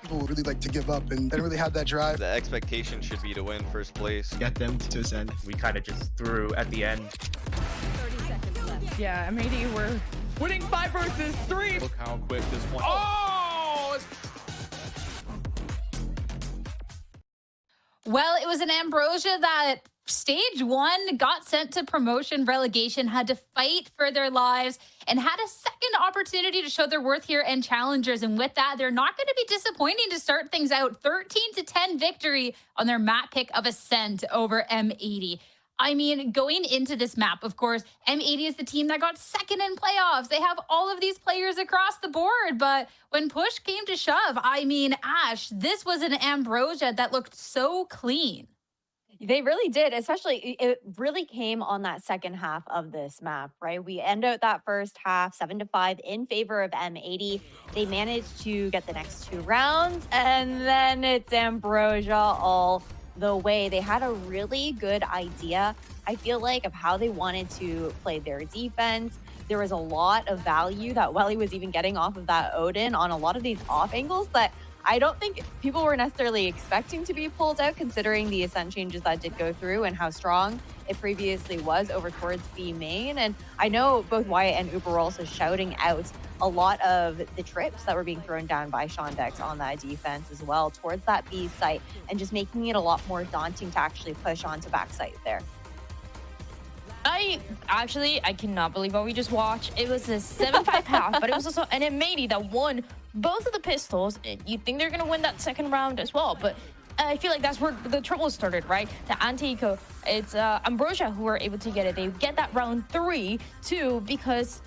People really like to give up and they don't really have that drive. The expectation should be to win first place. Get them to ascend. We kind of just threw at the end. 30 seconds left. Yeah, M80 we're winning 5 versus 3. Look how quick this one. Oh! Well, it was an Ambrosia that stage 1 got sent to promotion relegation, had to fight for their lives, and had a second opportunity to show their worth here in Challengers. And with that, they're not going to be disappointing to start things out. 13-10 victory on their map pick of Ascent over M80. I mean, going into this map, of course, M80 is the team that got second in playoffs. They have all of these players across the board. But when push came to shove, I mean, Ash, this was an Ambrosia that looked so clean. They really did, especially it really came on that second half of this map, right? We end out that first half 7-5 in favor of M80. They managed to get the next 2 rounds, and then it's Ambrosia all the way. They had a really good idea, I feel like, of how they wanted to play their defense. There was a lot of value that Welly was even getting off of that Odin on a lot of these off angles that I don't think people were necessarily expecting to be pulled out, considering the Ascent changes that did go through and how strong it previously was over towards B main. And I know both Wyatt and Uber were also shouting out a lot of the trips that were being thrown down by Shondex on that defense as well towards that B site, and just making it a lot more daunting to actually push onto backside there. I cannot believe what we just watched. It was a 7-5 half, but it was also an M80 that won both of the pistols. You'd think they're going to win that second round as well, but I feel like that's where the trouble started, right? The anti-eco, it's Ambrosia who were able to get it. They get that round 3 too, because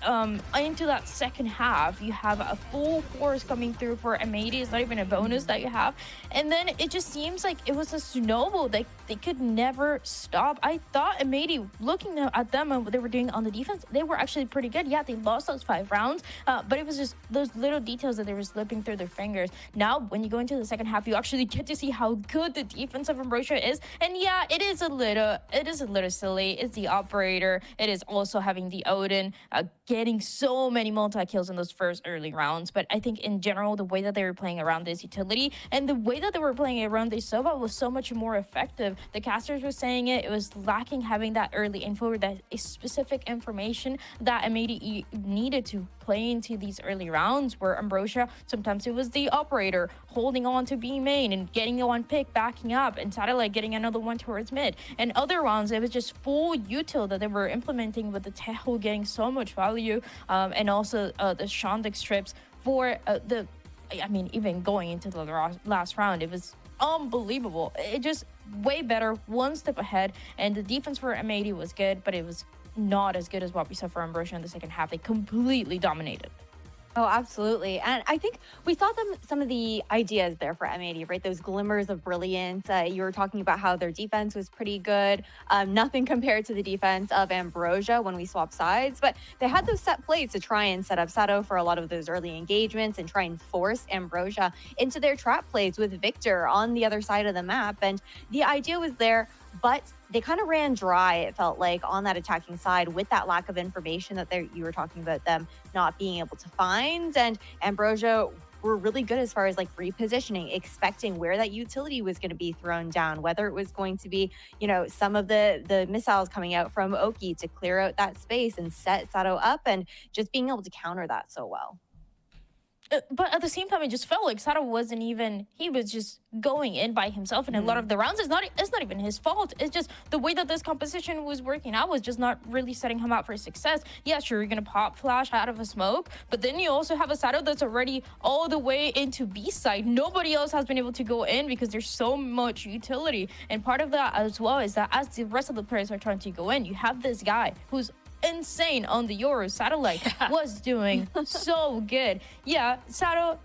into that second half, you have a full force coming through for M80. It's not even a bonus that you have. And then it just seems like it was a snowball. They could never stop. I thought M80, looking at them and what they were doing on the defense, they were actually pretty good. Yeah, they lost those 5 rounds, but it was just those little details that they were slipping through their fingers. Now, when you go into the second half, you actually get to see how good the defense of Ambrosia is. And yeah, it is a little silly. It's the operator. It is also having the Odin, getting so many multi-kills in those first early rounds. But I think in general, the way that they were playing around this utility and the way that they were playing around this Sova was so much more effective. The casters were saying it was lacking having that early info, that specific information that M80 needed to play into these early rounds, where Ambrosia, sometimes it was the operator holding on to B main and getting one pick, backing up, and Satellite getting another one towards mid. And other rounds, it was just full util that they were implementing, with the Teho getting so much value, and also the Shondex trips for even going into the last round, it was unbelievable. It just way better, one step ahead. And the defense for M80 was good, but it was not as good as what we saw for Ambrosia in the second half. They completely dominated. Oh, absolutely. And I think we saw some of the ideas there for M80, right? Those glimmers of brilliance. You were talking about how their defense was pretty good. Nothing compared to the defense of Ambrosia when we swapped sides. But they had those set plays to try and set up Sato for a lot of those early engagements and try and force Ambrosia into their trap plays with Victor on the other side of the map. And the idea was there, but they kind of ran dry, it felt like, on that attacking side with that lack of information that you were talking about them not being able to find. And Ambrosia were really good as far as like repositioning, expecting where that utility was going to be thrown down, whether it was going to be, you know, some of the missiles coming out from Oki to clear out that space and set Sato up, and just being able to counter that so well. But at the same time, it just felt like Sato wasn't even, he was just going in by himself. And a lot of the rounds, it's not even his fault. It's just the way that this composition was working out was just not really setting him up for success. Yeah, sure, you're going to pop flash out of a smoke, but then you also have a Sato that's already all the way into B side. Nobody else has been able to go in because there's so much utility. And part of that as well is that as the rest of the players are trying to go in, you have this guy who's insane on the Yoru. Satellite was doing so good. Yeah, Sato,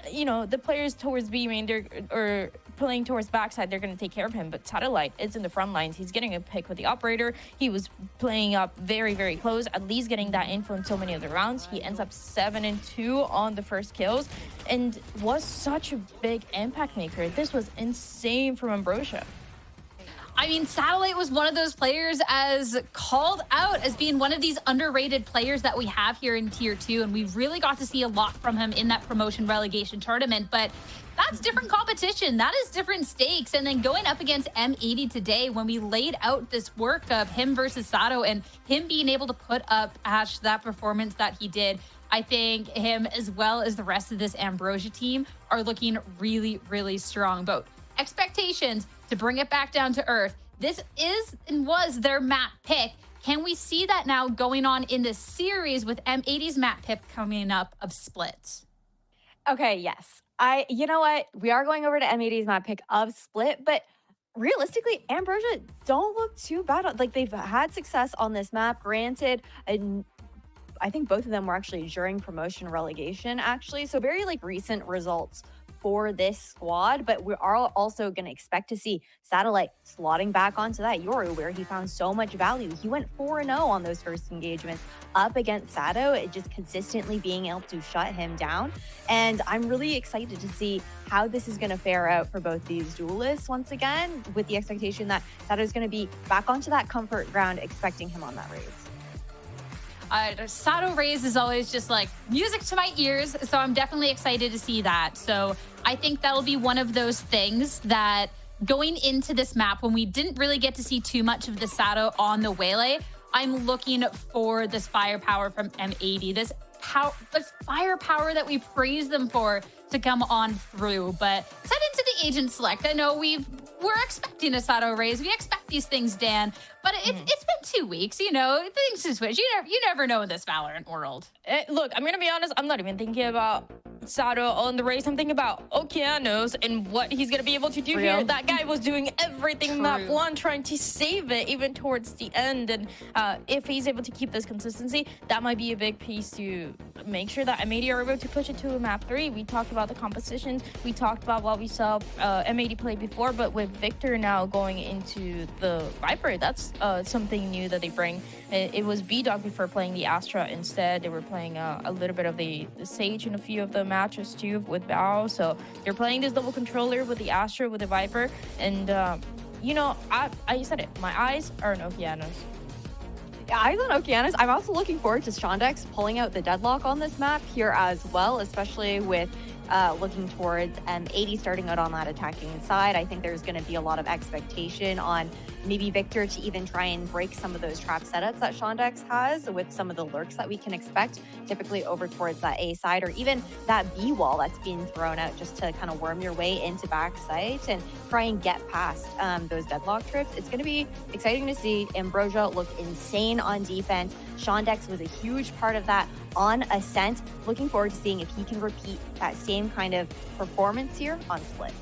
you know, the players towards B main, or playing towards backside, they're going to take care of him. But Satellite is in the front lines. He's getting a pick with the operator. He was playing up very, very close, at least getting that info in so many of the rounds. He ends up 7-2 on the first kills and was such a big impact maker. This was insane from Ambrosia. I mean, Satellite was one of those players as called out as being one of these underrated players that we have here in Tier 2, and we really got to see a lot from him in that promotion relegation tournament. But that's different competition. That is different stakes. And then going up against M80 today, when we laid out this work of him versus Sato and him being able to put up Ash that performance that he did, I think him as well as the rest of this Ambrosia team are looking really, really strong. But expectations, to bring it back down to earth, this is and was their map pick. Can we see that now going on in this series with M80's map pick coming up of Split? Okay, yes. You know what? We are going over to M80's map pick of Split, but realistically, Ambrosia don't look too bad. Like, they've had success on this map. Granted, I think both of them were actually during promotion relegation, actually. So very like recent results for this squad, but we are also going to expect to see Satellite slotting back onto that Yoru where he found so much value. He went 4-0 on those first engagements up against Sato, just consistently being able to shut him down. And I'm really excited to see how this is going to fare out for both these duelists once again, with the expectation that Sato's going to be back onto that comfort ground, expecting him on that race. Sato Raise is always just like music to my ears, so I'm definitely excited to see that. So I think that'll be one of those things that going into this map, when we didn't really get to see too much of the Sato on the Waylay, I'm looking for this firepower from M80, this firepower that we praise them for to come on through. But set into the agent select. I know we're expecting a Sato Raise. We expect these things, Dan, but it's been 2 weeks. You know, things to switch. You never know in this Valorant world. Look, I'm gonna be honest. I'm not even thinking about Sato on the race. I'm thinking about Okeanos and what he's gonna be able to do here. That guy was doing everything map one, trying to save it even towards the end. And if he's able to keep this consistency, that might be a big piece to make sure that M80 are able to push it to a map 3. We talked about the compositions. We talked about what we saw M80 play before, but with Victor now going into the Viper, that's something new that they bring. It was B-Dog before playing the Astra instead. They were playing a little bit of the Sage in a few of the matches too with Bao. So they're playing this double controller with the Astra, with the Viper. And, you know, I said it, my eyes are on Okeanos. Eyes on Okeanos. I'm also looking forward to Shondex pulling out the deadlock on this map here as well, especially with looking towards M80 starting out on that attacking side. I think there's going to be a lot of expectation on maybe Victor to even try and break some of those trap setups that Shondex has with some of the lurks that we can expect typically over towards that A side, or even that B wall that's being thrown out just to kind of worm your way into backside and try and get past those deadlock trips. It's going to be exciting to see Ambrosia look insane on defense. Shondex was a huge part of that on Ascent. Looking forward to seeing if he can repeat that same kind of performance here on Split.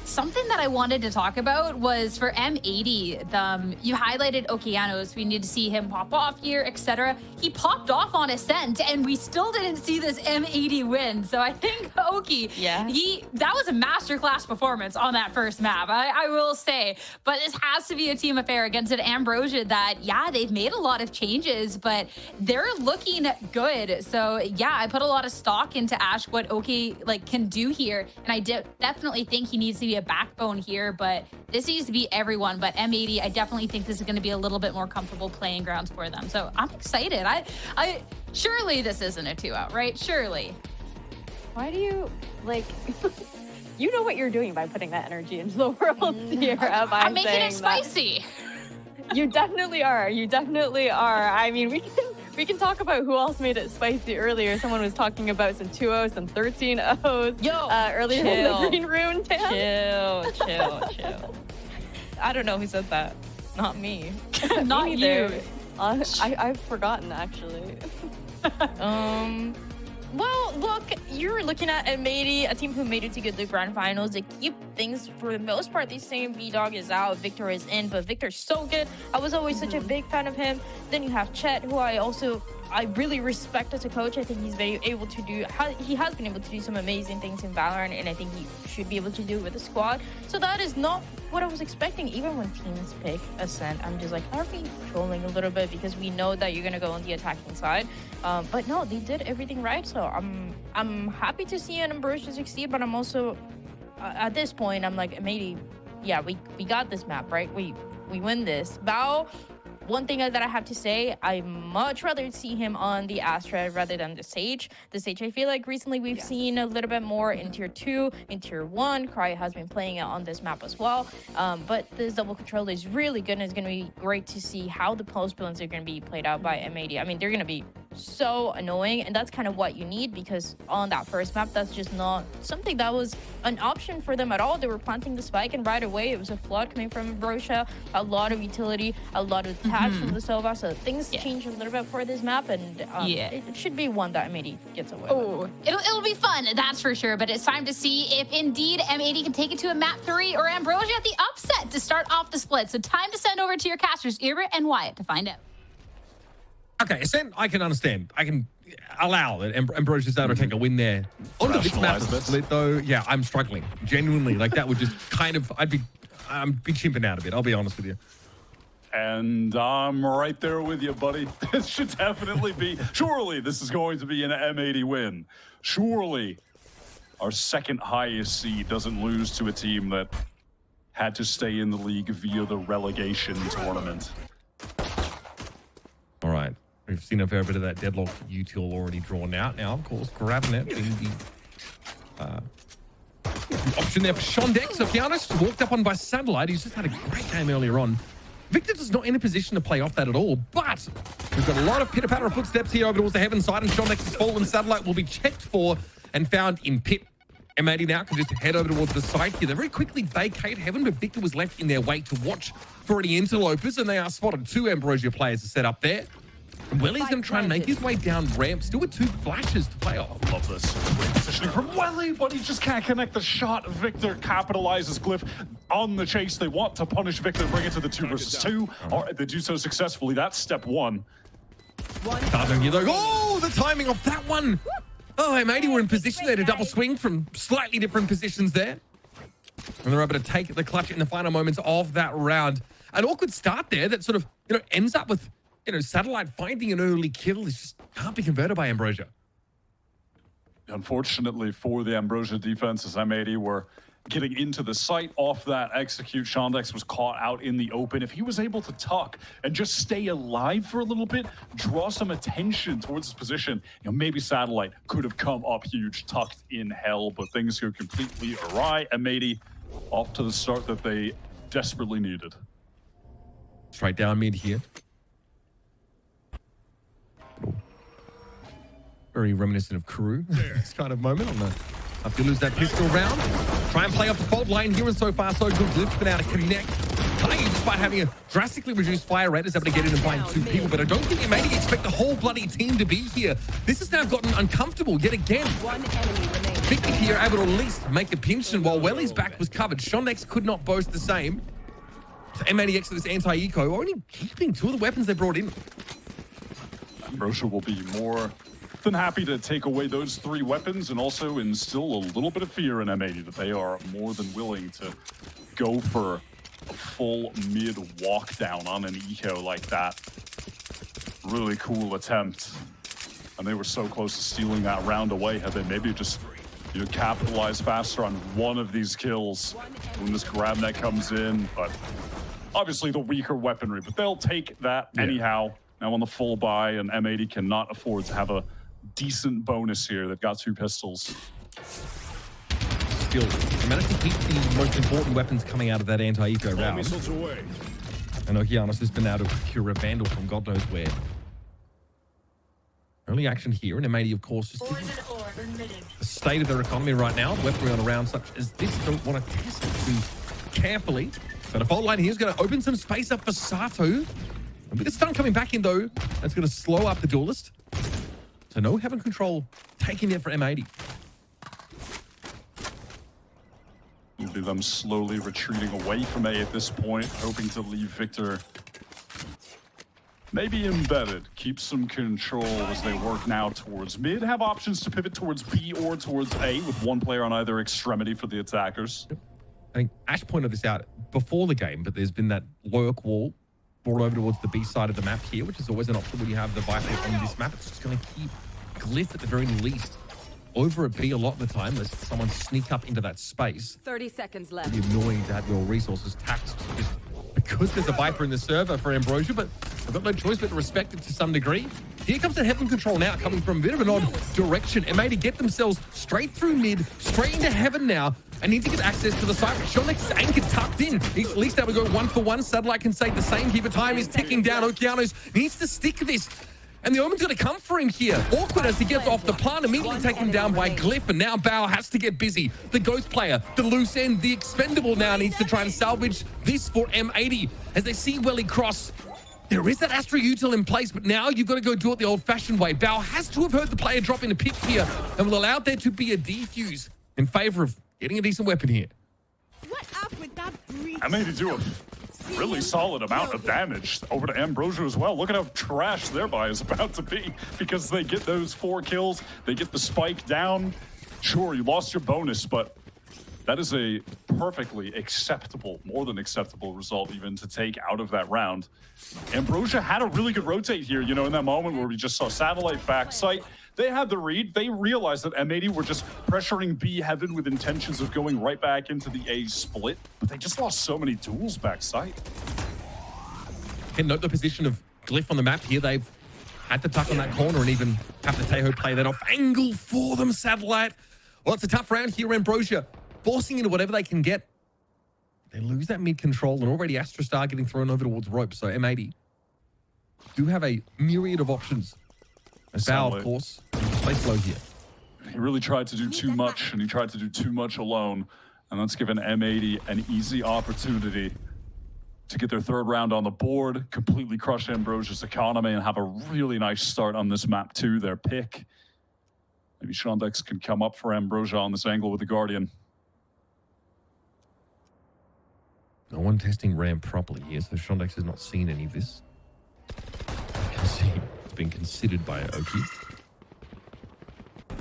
Something that I wanted to talk about was for M80. You highlighted Okeanos. We need to see him pop off here, etc. He popped off on Ascent, and we still didn't see this M80 win. So I think Oki, that was a masterclass performance on that first map, I will say. But this has to be a team affair against an Ambrosia that, yeah, they've made a lot of changes, but they're looking good. So yeah, I put a lot of stock into Ash, what Oki can do here, and I definitely think he needs to be a backbone here, but this needs to be everyone. But M80, I definitely think this is going to be a little bit more comfortable playing grounds for them. So I'm excited. I surely this isn't a 2-out, right? Surely. Why do you you know what you're doing by putting that energy into the world here. I'm making it spicy. You definitely are. You definitely are. I mean, we can talk about who else made it spicy earlier. Someone was talking about some 2-0s, some 13-0s earlier in the green room. Chill. I don't know who said that. Not me. Not me you. I've forgotten, actually. Well, look, you're looking at M80, a team who made it to the grand finals. They keep things, for the most part, the same. B-Dog is out, Victor is in, but Victor's so good. I was always such a big fan of him. Then you have Chet, who I really respect as a coach. I think he's very able to do, he has been able to do some amazing things in Valorant, and I think he should be able to do it with the squad. So that is not what I was expecting. Even when teams pick Ascent, I'm just like, are we trolling a little bit because we know that you're gonna go on the attacking side? But no, they did everything right. So I'm happy to see an Ambrosia succeed, but I'm also at this point I'm like, M80, yeah, we got this map, right? We win this. Bao, one thing that I have to say, I much rather see him on the Astra rather than the Sage. The Sage, I feel like recently we've seen a little bit more in tier 2, in tier 1. Cry has been playing it on this map as well. But this double control is really good, and it's going to be great to see how the post builds are going to be played out by M80. I mean, they're going to be so annoying, and that's kind of what you need, because on that first map, that's just not something that was an option for them at all. They were planting the spike, and right away it was a flood coming from Ambrosia, a lot of utility, a lot of attacks from the Sova, so things change a little bit for this map, and it should be one that M80 gets away with. It'll be fun, that's for sure, but it's time to see if indeed M80 can take it to a map 3 or Ambrosia at the upset to start off the split. So time to send over to your casters, Ira and Wyatt, to find out. Okay, Ascent, I can understand. I can allow that Ambrosia's able to take a win there. On the map split, though, yeah, I'm struggling. Genuinely, like that would just kind of, I'm be chimping out a bit, I'll be honest with you. And I'm right there with you, buddy. This should definitely be, surely this is going to be an M80 win. Surely our second highest seed doesn't lose to a team that had to stay in the league via the relegation tournament. All right. We've seen a fair bit of that deadlock util already drawn out. Now, of course, Gravenet being the option there for Shondex. So Kianos walked up on by Satellite. He's just had a great game earlier on. Victor is not in a position to play off that at all, but we've got a lot of pitter-patter of footsteps here over towards the heaven side, and Shondex's fallen Satellite will be checked for and found in pit. M80 now can just head over towards the site here. They very quickly vacate heaven, but Victor was left in their wake to watch for any interlopers, and they are spotted. 2 Ambrosia players are set up there. Welly's going to try and make his way down ramp, still with 2 flashes to play off. Love this. Great positioning from Welly, but he just can't connect the shot. Victor capitalizes Glyph on the chase. They want to punish Victor, bring it to the 2 versus 2. They do so successfully. That's step 1. Oh, the timing of that one. Oh, M80 were in position there to double swing from slightly different positions there. And they're able to take the clutch in the final moments of that round. An awkward start there that sort of, ends up with, Satellite finding an early kill. It just can't be converted by Ambrosia. Unfortunately for the Ambrosia defense, as M80 were getting into the site off that execute, Shondex was caught out in the open. If he was able to tuck and just stay alive for a little bit, draw some attention towards his position, maybe Satellite could have come up huge, tucked in hell, but things go completely awry. M80 off to the start that they desperately needed. Straight down mid here. Very reminiscent of Crew, this kind of moment on the after you lose that pistol round. Try and play off the fault line here, and so far so good. Glyph's been able to connect. Kagi, despite having a drastically reduced fire rate, is able to get in and find 2 people, but I don't think you maybe expect the whole bloody team to be here. This has now gotten uncomfortable yet again. 1 enemy remaining. Victor here able to at least make a pinch, and while Welly's back was covered, Shondex could not boast the same. So M80X to this anti-eco, only keeping 2 of the weapons they brought in. Ambrosia will be more than happy to take away those 3 weapons and also instill a little bit of fear in M80 that they are more than willing to go for a full mid walk down on an eco like that. Really cool attempt. And they were so close to stealing that round away. Had they maybe just capitalized faster on one of these kills when this grab net comes in, but obviously the weaker weaponry, but they'll take that anyhow. Now on the full buy, and M80 cannot afford to have a decent bonus here. They've got 2 pistols. Still, they managed to keep the most important weapons coming out of that anti-eco round. And Okeanos has been able to procure a Vandal from God knows where. Early action here, and M80, of course, just the state of their economy right now. Weaponry on a round such as this, don't want to test it too carefully. But a fault line here is going to open some space up for Sato. A bit of stun coming back in, though. That's going to slow up the duelist. So no heaven control taking there for M80. You'll be them slowly retreating away from A at this point, hoping to leave Victor maybe embedded. Keep some control as they work now towards mid. Have options to pivot towards B or towards A with 1 player on either extremity for the attackers. I think Ash pointed this out before the game, but there's been that lurk wall brought over towards the B side of the map here, which is always an option when you have the Viper on this map. It's just going to keep Glyph at the very least over at B a lot of the time. There's someone sneak up into that space. 30 seconds left. It'd be annoying to have your resources taxed just because there's a Viper in the server for Ambrosia, but I've got no choice but to respect it to some degree. Here comes the Heaven Control now, coming from a bit of an odd direction. M80 get themselves straight through mid, straight into Heaven now. I need to get access to the site. Shondex is anchored, tucked in. He's at least able to go 1 for 1. Satellite can say the same here, but time is ticking down. Okeanos needs to stick this. And the Omen's going to come for him here. Awkward as he gets off the plant, immediately taken down by Glyph, and now Bao has to get busy. The Ghost player, the loose end, the Expendable now needs to try and salvage this for M80. As they see Welly cross, there is that Astra util in place, but now you've got to go do it the old-fashioned way. Bao has to have heard the player drop in a pick here and will allow there to be a defuse in favor of getting a decent weapon here. M80 do a really solid amount of damage over to Ambrosia as well. Look at how trash their buy is about to be because they get those 4 kills. They get the spike down. Sure, you lost your bonus, but that is a perfectly acceptable, more than acceptable result even to take out of that round. Ambrosia had a really good rotate here, you know, in that moment where we just saw Satellite back sight. They had the read. They realized that M80 were just pressuring B Heaven with intentions of going right back into the A split, but they just lost so many duels back sight. And note the position of Glyph on the map here. They've had to tuck on that corner and even have the Tejo play that off angle for them, Satellite. Well, it's a tough round here, Ambrosia, forcing into whatever they can get. They lose that mid control, and already Astra Star getting thrown over towards rope, so M80 do have a myriad of options. And Bao, of course, plays low here. He really tried to do too much, and he tried to do too much alone. And that's given M80 an easy opportunity to get their 3rd round on the board, completely crush Ambrosia's economy, and have a really nice start on this map too, their pick. Maybe Shondex can come up for Ambrosia on this angle with the Guardian. No one testing ramp properly here, so Shondex has not seen any of this. You can see it's been considered by Oki.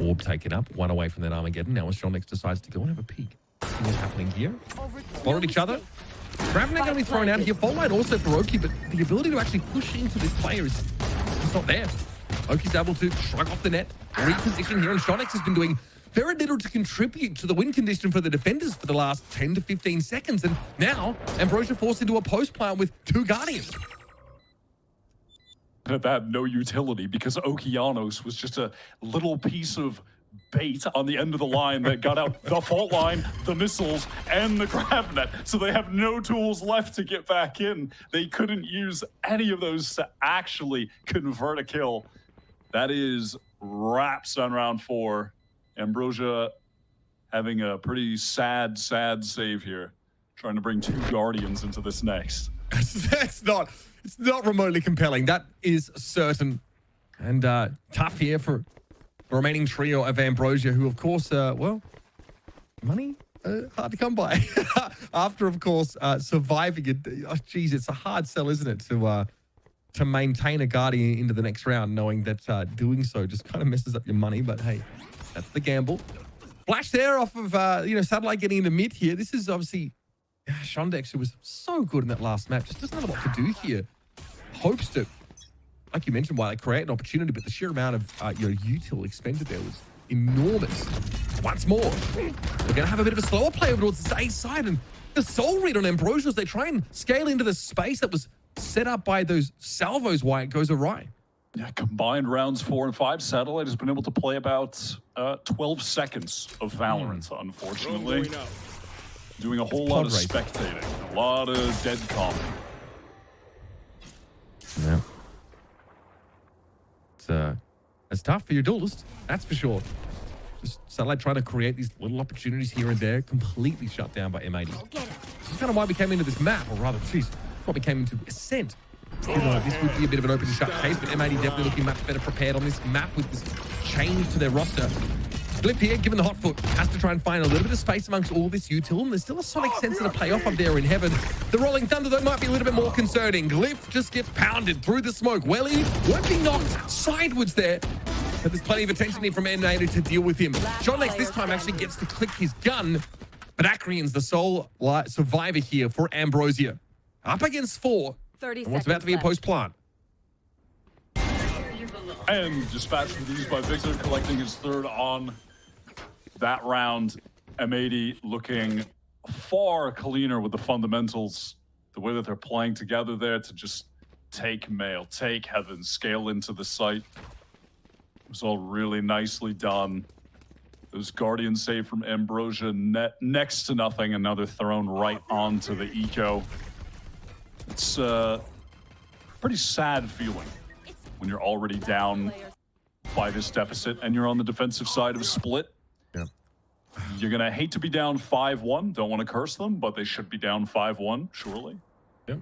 Orb taken up, 1 away from that Armageddon. Now as Shondex decides to go and have a peek. See what's happening here. Followed each other. Gravenet going to be thrown out here. Fault line also for Oki, but the ability to actually push into this player is not there. Oki's able to shrug off the net, reposition here, and Shondex has been doing very little to contribute to the win condition for the defenders for the last 10 to 15 seconds. And now Ambrosia forced into a post plant with 2 Guardians. That had no utility because Okeanos was just a little piece of bait on the end of the line that got out the fault line, the missiles, and the grab net. So they have no tools left to get back in. They couldn't use any of those to actually convert a kill. That is wraps on round 4. Ambrosia having a pretty sad save here, trying to bring 2 Guardians into this next. It's not remotely compelling. That is certain. And tough here for the remaining trio of Ambrosia, who, of course, well, money hard to come by. After, of course, surviving it. Oh, geez, it's a hard sell, isn't it, to maintain a Guardian into the next round, knowing that doing so just kind of messes up your money. But hey, that's the gamble. Flash there off of, Satellite getting into mid here. This is obviously Shondex, who was so good in that last map, just doesn't have a lot to do here. Hopes to, like you mentioned, while they create an opportunity, but the sheer amount of util expended there was enormous. Once more, we're going to have a bit of a slower play over towards the A side, and the soul read on Ambrosia as they try and scale into the space that was set up by those salvos why it goes awry. Yeah, combined rounds 4 and 5, Satellite has been able to play about 12 seconds of Valorant, unfortunately. Doing a whole lot of spectating, a lot of dead comp. Yeah. It's tough for your duelist, that's for sure. Just Satellite trying to create these little opportunities here and there, completely shut down by M80. This is kind of why we came into this map, or rather, geez, what we came into Ascent. You know, this would be a bit of an open and shut case, but M80 definitely looking much better prepared on this map with this change to their roster. Glyph here, given the hot foot, has to try and find a little bit of space amongst all this util, and there's still a Sonic sensor to play off up there in Heaven. The Rolling Thunder, though, might be a little bit more concerning. Glyph just gets pounded through the smoke. Welly won't be knocked sideways there, but there's plenty of attention here from M80 to deal with him. Shondex this time actually gets to click his gun, but Acreon's the sole survivor here for Ambrosia. Up against 4, and what's about to be a post plant. And dispatch released by Victor, collecting his 3rd on that round. M80 looking far cleaner with the fundamentals. the way that they're playing together there to just take Male, take Heaven, scale into the site. It was all really nicely done. Those Guardian save from Ambrosia, next to nothing, another thrown right onto the eco. It's a pretty sad feeling when you're already down by this deficit and you're on the defensive side of a split. Yeah. You're gonna hate to be down 5-1. Don't want to curse them, but they should be down 5-1, surely. Yep.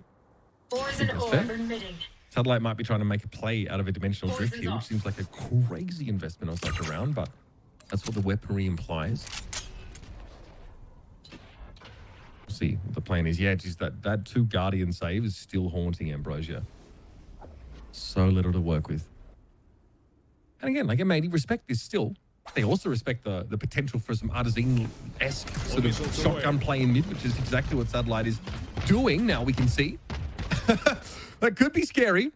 Satellite might be trying to make a play out of a dimensional drift here, which seems like a crazy investment on such a round, but that's what the weaponry implies. We'll see what the plan is. Yeah, just that 2 Guardian save is still haunting Ambrosia. So little to work with. And again, like M80 respect this still. They also respect the potential for some Artazine-esque sort of shotgun play in mid, which is exactly what Satellite is doing. Now we can see. That could be scary.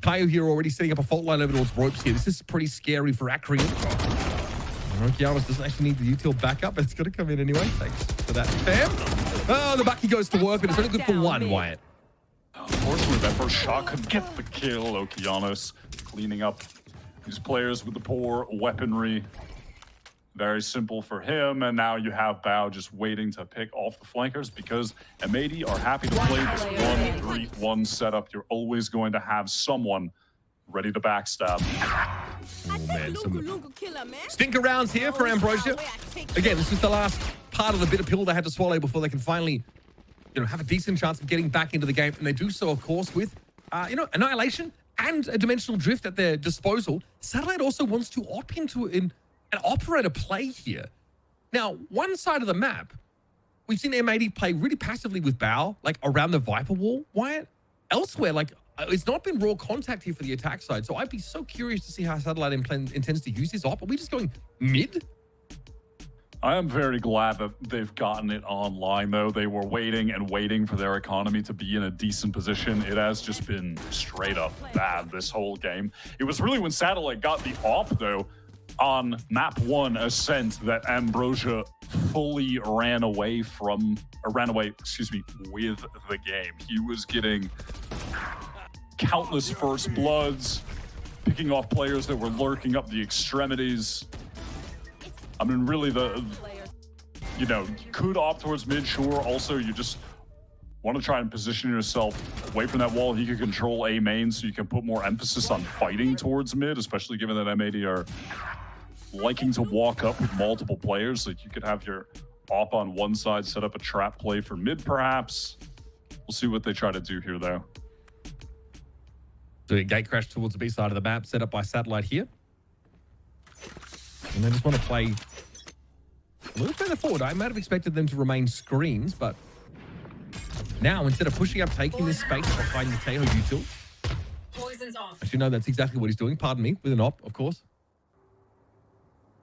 Kaio here already setting up a fault line over towards ropes here. This is pretty scary for Acreon. Rokianos doesn't actually need the util backup, but it's got to come in anyway. Thanks for that, fam. Oh, the Bucky goes to work, but it's only good for 1, Wyatt. Unfortunately, that first shot could get the kill. Okeanos cleaning up these players with the poor weaponry. Very simple for him, and now you have Bao just waiting to pick off the flankers because M80 are happy to play this 1-3-1 setup. You're always going to have someone ready to backstab. Oh man, some stinker rounds here for Ambrosia. Again, this is the last part of the bitter pill they had to swallow before they can finally, have a decent chance of getting back into the game, and they do so, of course, with, Annihilation and a dimensional drift at their disposal. Satellite also wants to opt into an operator play here. Now, one side of the map, we've seen M80 play really passively with Bao, like around the Viper wall, Wyatt. Elsewhere, it's not been raw contact here for the attack side, so I'd be so curious to see how Satellite intends to use this op. Are we just going mid? I am very glad that they've gotten it online, though. They were waiting and waiting for their economy to be in a decent position. It has just been straight up bad this whole game. It was really when Satellite got the op, though, on map 1 Ascent that Ambrosia fully ran away with the game. He was getting countless first bloods, picking off players that were lurking up the extremities. I mean, really, you could opt towards mid, sure. Also, you just want to try and position yourself away from that wall. He could control A main, so you can put more emphasis on fighting towards mid, especially given that M80 are liking to walk up with multiple players. Like, you could have your op on one side, set up a trap play for mid, perhaps. We'll see what they try to do here, though. So gate crash towards the B side of the map, set up by Satellite here. And they just want to play a little further forward. I might have expected them to remain screens, but now instead of pushing up, taking this space behind the Teho util. Poison's off. Actually, no, that's exactly what he's doing. Pardon me, with an op, of course.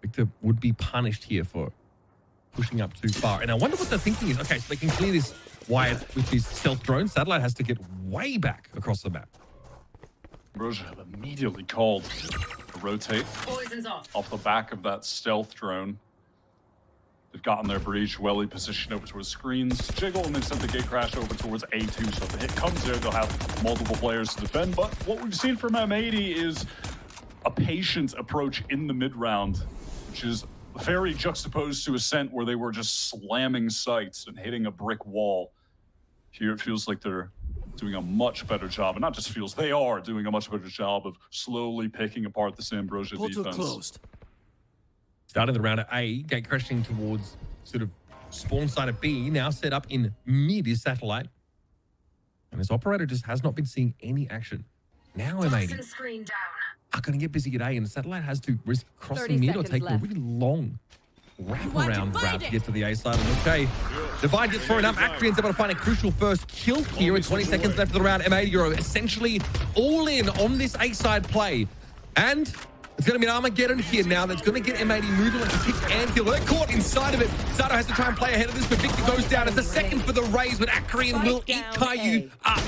Victor would be punished here for pushing up too far. And I wonder what the thinking is. Okay, so they can clear this Wyatt with these stealth drones. Satellite has to get way back across the map. Ambrosia have immediately called to rotate off the back of that stealth drone. They've gotten their breach, welly positioned over towards screens, jiggle, and then sent the gate crash over towards A2. So if the hit comes there, they'll have multiple players to defend. But what we've seen from M80 is a patient approach in the mid-round, which is very juxtaposed to Ascent, where they were just slamming sites and hitting a brick wall. Here it feels like they're doing a much better job, and not just feels, they are doing a much better job of slowly picking apart this Ambrosia defense. Closed. Starting the round at A, gate crashing towards sort of spawn side of B, now set up in mid is Satellite. And this operator just has not been seeing any action. Now M80 are going to get busy at A, and Satellite has to risk crossing mid or taking a really long wraparound route to get to the A side. And okay, Divide gets thrown up. Acreon's able to find a crucial first kill here with 20 seconds left of the round. M80 are essentially all in on this A side play. And it's going to be an Armageddon here now that's going to get M80 moving like a pick and kill. They're caught inside of it. Zato has to try and play ahead of this, but Victor goes down. It's a second for the Rays, but Acreon will eat Caillou up.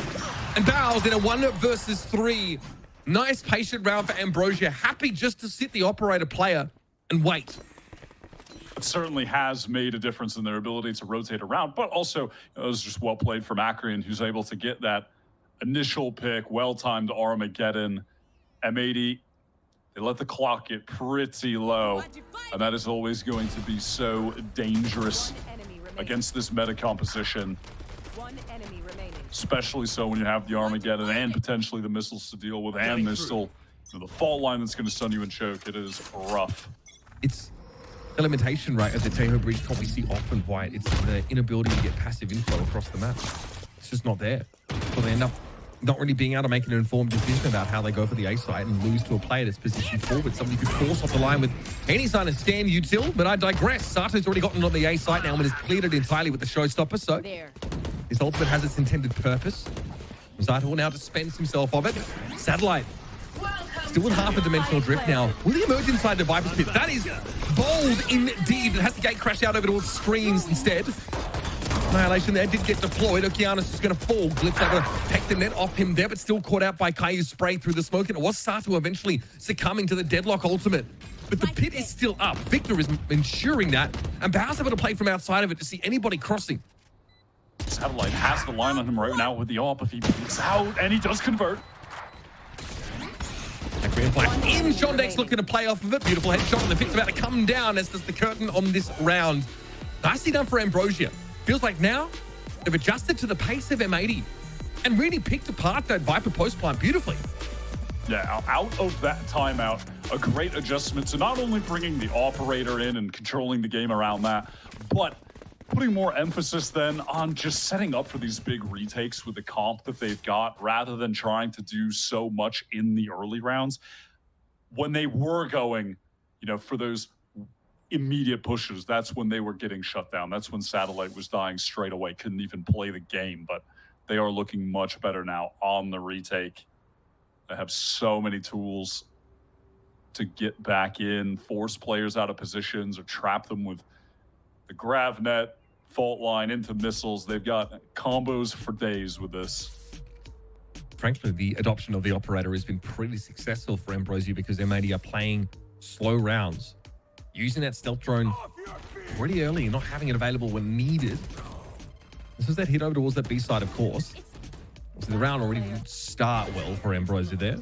And Bao's in a 1 versus 3. Nice patient round for Ambrosia. Happy just to sit the operator player and wait. It certainly has made a difference in their ability to rotate around, but also it was just well played from Akrian, who's able to get that initial pick, well-timed Armageddon. M80, they let the clock get pretty low, and that is always going to be so dangerous against this meta composition. Especially so when you have the Armageddon and potentially the missiles to deal with, and there's still the fault line that's going to stun you and choke. It is rough. It's the limitation, right, of the Tejo Breach comp we see often, White. It's the inability to get passive inflow across the map. It's just not there. So they end up not really being able to make an informed decision about how they go for the A site and lose to a player that's positioned forward. Somebody could force off the line with any sign of stand util, but I digress. Sato's already gotten on the A site now and has cleared it entirely with the showstopper, so his ultimate has its intended purpose. Zato now dispense himself of it. Satellite still in half a dimensional drift now. Will he emerge inside the Viper's pit? That is bold indeed. It has the gate crash out over towards screens instead. Annihilation there did get deployed. Okeanos is going to fall. Glyph's able to peck the net off him there, but still caught out by Kayu's spray through the smoke. And it was Sato eventually succumbing to the deadlock ultimate. But the pit is still up. Victor is ensuring that. And Bow's able to play from outside of it to see anybody crossing. Satellite has the line on him right now with the AWP if he peeks out, and he does convert. Green flag in. Shondex looking to play off of it. Beautiful headshot, and the pit's about to come down as does the curtain on this round. Nicely done for Ambrosia. Feels like now they've adjusted to the pace of M80 and really picked apart that Viper post plant beautifully. Yeah, out of that timeout, a great adjustment to not only bringing the operator in and controlling the game around that, but putting more emphasis then on just setting up for these big retakes with the comp that they've got, rather than trying to do so much in the early rounds. When they were going, for those immediate pushes, that's when they were getting shut down. That's when Satellite was dying straight away, couldn't even play the game, but they are looking much better now on the retake. They have so many tools to get back in, force players out of positions, or trap them with the grav net, fault line into missiles. They've got combos for days with this. Frankly, the adoption of the operator has been pretty successful for Ambrosia because M80 are playing slow rounds, using that stealth drone pretty early and not having it available when needed. This was that hit over towards that B side, of course. So the round already didn't start well for Ambrosia there.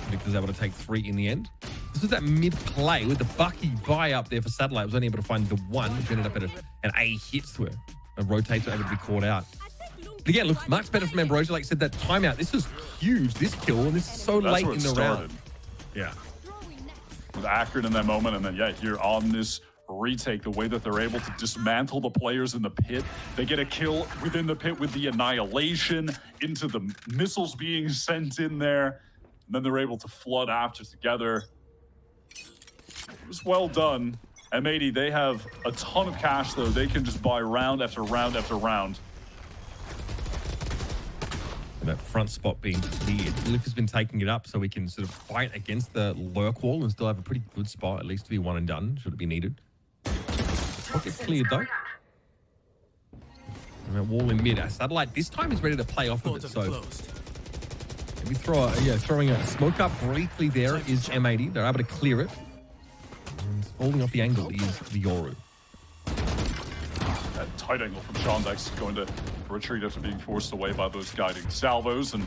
Victor's able to take 3 in the end. This was that mid-play with the Bucky buy up there for Satellite. Was only able to find the one, which ended up at an A hit to her. And rotates able to be caught out. But again, looks much better from Ambrosia. Like I said, that timeout, this is huge, this kill, and this is so late in the round. Yeah. With Akron in that moment, and then, yeah, here on this retake, the way that they're able to dismantle the players in the pit. They get a kill within the pit with the annihilation into the missiles being sent in there. And then they're able to flood after together. It was well done. M80, they have a ton of cash, though. They can just buy round after round after round. And that front spot being cleared. Glyph has been taking it up so we can sort of fight against the lurk wall and still have a pretty good spot, at least to be one and done, should it be needed. Spot gets cleared, though. And that wall in mid. Satellite this time is ready to play off of it, so... We throwing a smoke up briefly there is M80. They're able to clear it. And falling off the angle is the Yoru. That tight angle from Shondex is going to retreat after being forced away by those guiding salvos. And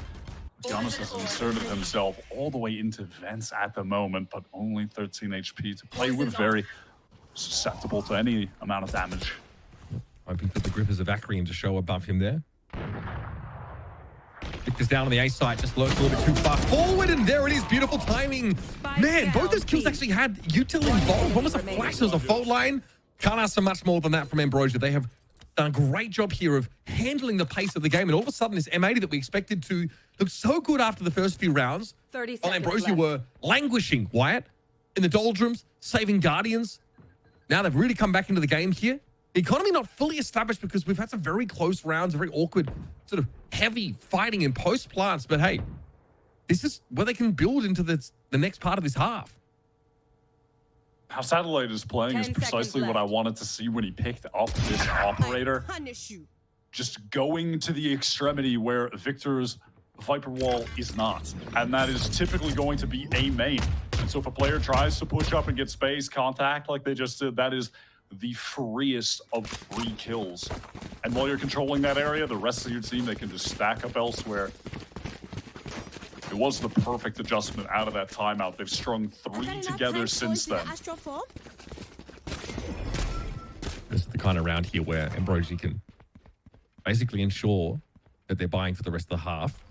Giannis has inserted himself all the way into vents at the moment, but only 13 HP to play with. Very susceptible to any amount of damage. Hoping for the grippers of Akrian to show above him there. Victor's down on the A site, just lurked a little bit too far forward, and there it is. Beautiful timing. Man, both those kills actually had util involved. One was a flash, there was a fault line. Can't ask for much more than that from Ambrosia. They have done a great job here of handling the pace of the game, and all of a sudden this M80 that we expected to look so good after the first few rounds, while Ambrosia were languishing, Wyatt, in the doldrums, saving Guardians. Now they've really come back into the game here. The economy not fully established because we've had some very close rounds, very awkward, sort of heavy fighting in post plants. But hey, this is where they can build into the next part of this half. How Satellite is playing is precisely what I wanted to see when he picked up this operator. Just going to the extremity where Victor's Viper Wall is not. And that is typically going to be a main. And so if a player tries to push up and get space, contact like they just did, that is the freest of free kills. And while you're controlling that area, the rest of your team, they can just stack up elsewhere. It was the perfect adjustment out of that timeout. They've strung 3 together since then. This is the kind of round here where Ambrosia can basically ensure that they're buying for the rest of the half.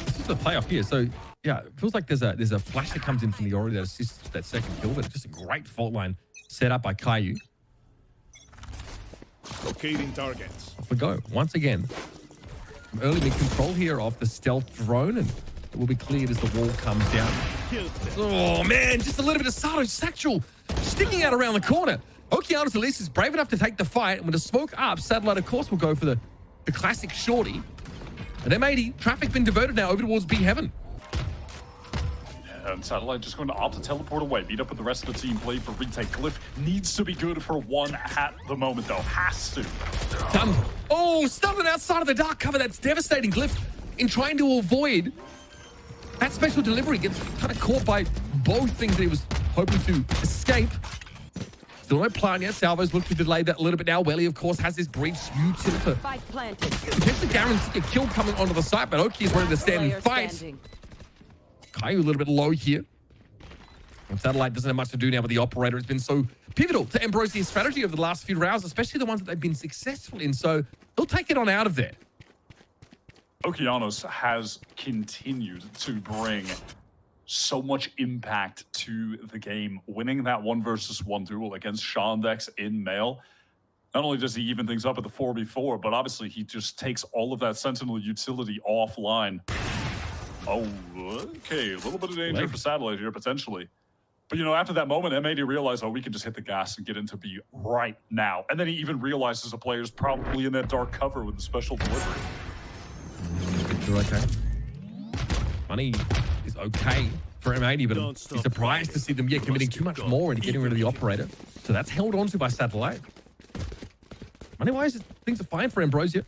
This is the playoff here, so yeah, it feels like there's a flash that comes in from the Ori that assists that second kill, but it's just a great fault line set up by Caillou. Locating targets. Off we go once again. Early mid control here off the stealth drone, and it will be cleared as the wall comes down. Oh man, just a little bit of Sato's satchel sticking out around the corner. Okeanos at least is brave enough to take the fight, and when the smoke up, Satellite of course will go for the classic shorty. And M80, traffic been diverted now over towards B Heaven. And Satellite just going to opt to teleport away, meet up with the rest of the team, play for retake. Glyph needs to be good for one at the moment, though. Has to. Stunned. Oh, stunned outside of the dark cover. That's devastating. Glyph, in trying to avoid that special delivery, gets kind of caught by both things that he was hoping to escape. Still no plan yet. Salvo's looked to delay that a little bit now. Welly, of course, has his breach utility. Potentially guarantee a kill coming onto the site, but Oki is ready to stand and fight. Caillou a little bit low here. And Satellite doesn't have much to do now with the operator. It's been so pivotal to Ambrosia's strategy over the last few rounds, especially the ones that they've been successful in. So they'll take it on out of there. Okeanos has continued to bring so much impact to the game, winning that 1 versus 1 duel against Shondex in male. Not only does he even things up at the 4v4, but obviously he just takes all of that Sentinel utility offline. Oh, okay, a little bit of danger for Satellite here, potentially. But, you know, after that moment, M80 realized, oh, we can just hit the gas and get into B right now. And then he even realizes a player's probably in that dark cover with the special delivery. Okay. Money is okay for M80, but I'm surprised to see them committing too much more and getting rid of the operator. So that's held on to by Satellite. Money-wise, things are fine for Ambrosia.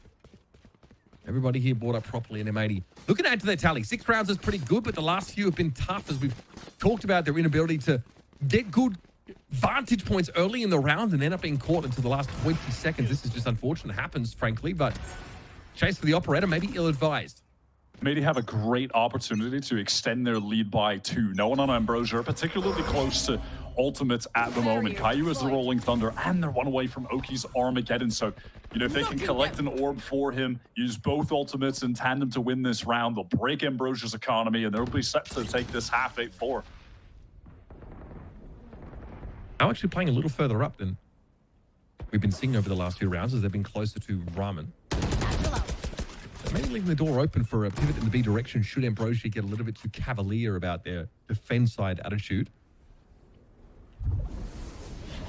Everybody here bought up properly in M80. Looking to add to their tally. 6 rounds is pretty good, but the last few have been tough as we've talked about their inability to get good vantage points early in the round and end up being caught until the last 20 seconds. This is just unfortunate. It happens, frankly, but chase for the operator may be ill-advised. M80 have a great opportunity to extend their lead by 2. No one on Ambrosia are particularly close to ultimates at the moment. Caillou is the Rolling Thunder, and they're 1 away from Oki's Armageddon. So, you know, if they can collect an orb for him, use both ultimates in tandem to win this round, they'll break Ambrosia's economy, and they'll be set to take this half 8-4. I'm actually playing a little further up than we've been seeing over the last few rounds as they've been closer to Ramen. Maybe leaving the door open for a pivot in the B direction should Ambrosia get a little bit too cavalier about their defense side attitude.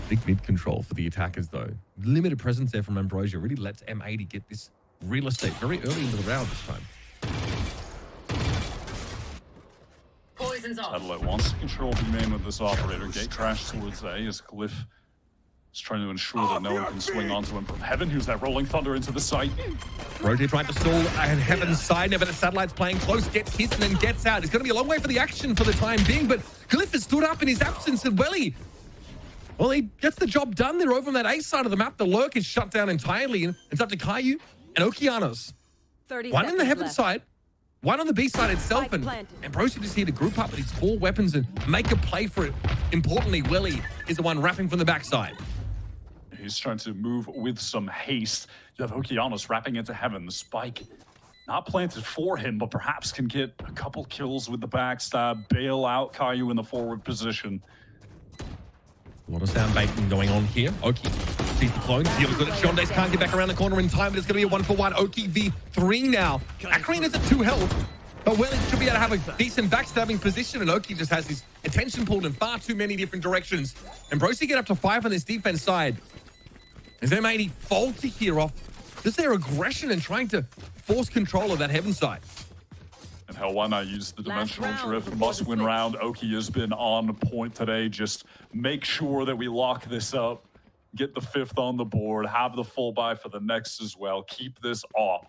Big mid control for the attackers, though. Limited presence there from Ambrosia really lets M80 get this real estate very early into the round this time. Poison's off. Satellite wants to control B main with this operator. Gate crash towards A as Glyph is trying to ensure that no one can swing onto him from Heaven. Who's that Rolling Thunder into the site? Rotate trying to stall at Heaven's side now, but the Satellite's playing close, gets hit and then gets out. It's going to be a long way for the action for the time being, but Glyph has stood up in his absence, and well, he gets the job done there over on that A side of the map. The lurk is shut down entirely, and it's up to Caillou and Okeanos. 1 in the Heaven side, 1 on the B side itself, and Ambrosia just here to group up with his 4 weapons and make a play for it. Importantly, Welly is the one wrapping from the backside. He's trying to move with some haste. You have Okeanos wrapping into Heaven. The spike not planted for him, but perhaps can get a couple kills with the backstab, bail out Caillou in the forward position. A lot of sound baiting going on here. Oki sees the clone, deals with it. Shondex can't get back around the corner in time, but it's going to be a 1-for-1. Oki v3 now. Akreen is at 2 health, but Welly should be able to have a decent backstabbing position, and Oki just has his attention pulled in far too many different directions. Ambrosia get up to 5 on this defense side. Is M80 faulty here off just their aggression and trying to force control of that Heaven side? And hell, why not use the Dimensional Drift must-win round? Oki has been on point today. Just make sure that we lock this up, get the 5th on the board, have the full buy for the next as well. Keep this off.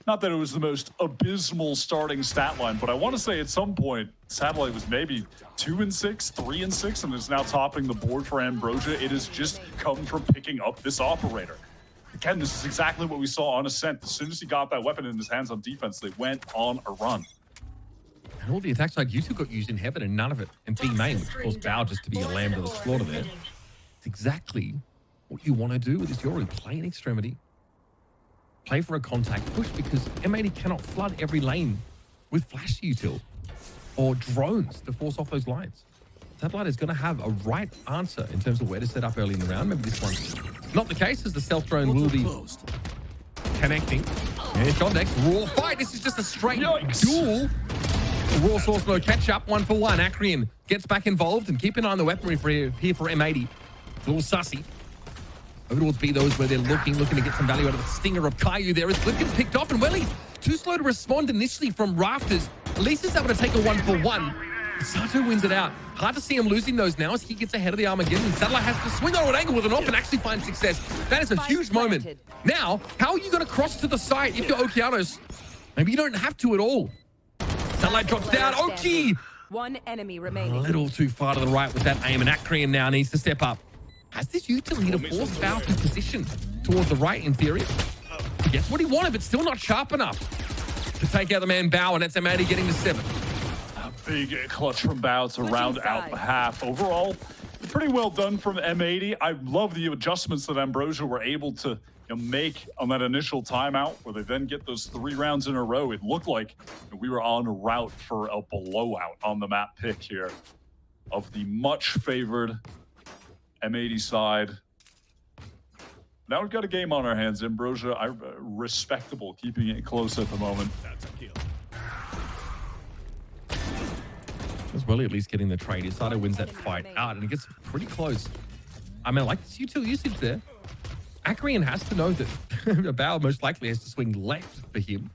Not that it was the most abysmal starting stat line, but I want to say at some point, Satellite was maybe 2-6, 3-6, and is now topping the board for Ambrosia. It has just come from picking up this operator. Again, this is exactly what we saw on Ascent. As soon as he got that weapon in his hands on defense, they went on a run. And all the attack side, you two got used in Heaven and none of it in B main, which caused Bao just to be a lamb to the slaughter there. It's exactly what you want to do with this Yoru. Play an extremity. Play for a contact push, because M80 cannot flood every lane with flash util or drones to force off those lines. Satellite is going to have a right answer in terms of where to set up early in the round. Maybe this one's not the case, as the stealth drone will be connecting. And Shondex, raw fight. This is just a straight duel. Raw source no catch up, 1-for-1. Acreon gets back involved, and keep an eye on the weaponry here for M80. It's a little sussy. Over towards B, those where they're looking to get some value out of the stinger of Caillou there as Flip gets picked off, and Welly too slow to respond initially from Rafters. At least he's able to take a 1-for-1. Sato wins it out. Hard to see him losing those now as he gets ahead of the Armageddon. And Satellite has to swing on an angle with an op and actually find success. That is a huge moment. Now, how are you going to cross to the side if you're Okeanos? Maybe you don't have to at all. Satellite drops down. Oki! One enemy remaining. A little too far to the right with that aim, and Acreon now needs to step up. Has this utility to force Bao to position towards the right in theory? He gets what he wanted, but still not sharp enough to take out the man Bao, and that's M80 getting to 7. A big clutch from Bao to round out the half. Overall, pretty well done from M80. I love the adjustments that Ambrosia were able to make on that initial timeout, where they then get those 3 rounds in a row. It looked like we were on route for a blowout on the map pick here of the much favored M80 side. Now we've got a game on our hands. Ambrosia, respectable, keeping it close at the moment. As well, at least getting the trade. Sato wins that fight out, and it gets pretty close. I mean, I like this util usage there. Acreon has to know that Bao most likely has to swing left for him.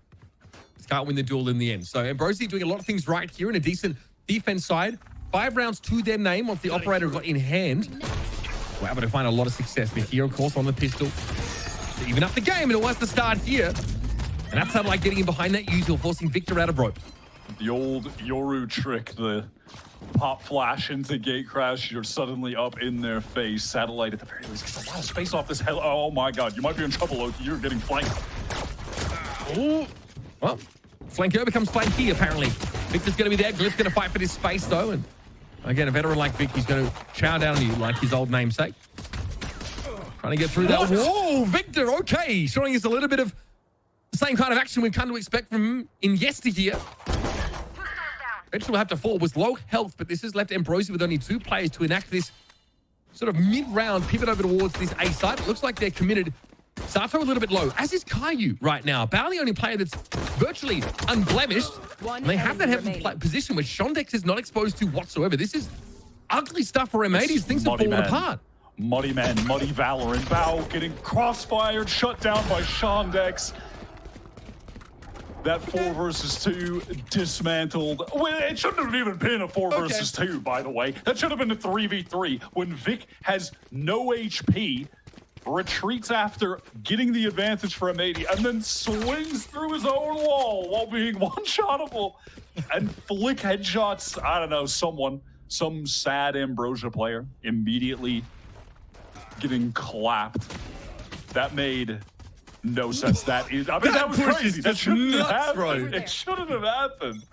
He can't win the duel in the end. So Ambrosia doing a lot of things right here in a decent defense side. 5 rounds to their name once the operator got in hand. We're able to find a lot of success. But here, of course, on the pistol. To even up the game, and it was the start here. And that's Satellite getting in behind that usual, forcing Victor out of rope. The old Yoru trick, the pop flash into gate crash, you're suddenly up in their face. Satellite at the very least gets a lot of space off this hell. Oh my god, you might be in trouble, Loki. You're getting flanked. Ooh. Well, flanker becomes flanky, apparently. Victor's going to be there. Glyph's going to fight for this space, though. And again, a veteran like Vic, he's going to chow down on you like his old namesake. Trying to get through that. Whoa, Victor, okay. Showing us a little bit of the same kind of action we've come to expect from him in yesteryear. Eventually will have to fall with low health, but this has left Ambrosia with only 2 players to enact this sort of mid-round pivot over towards this A side. It looks like they're committed. Sato a little bit low, as is Caillou right now. Bao the only player that's virtually unblemished. And they have that heavy position where Shondex is not exposed to whatsoever. This is ugly stuff for M80s. Things have fallen apart. Muddy man, muddy Valorant. Bao getting crossfired, shut down by Shondex. That 4 versus 2 dismantled. Well, it shouldn't have even been a 4 versus 2, by the way. That should have been a 3v3 when Vic has no HP, retreats after getting the advantage for M80, and then swings through his own wall while being one-shottable. And flick headshots, I don't know, some sad Ambrosia player immediately getting clapped. That made no sense. That was crazy. That shouldn't have happened. It shouldn't have happened.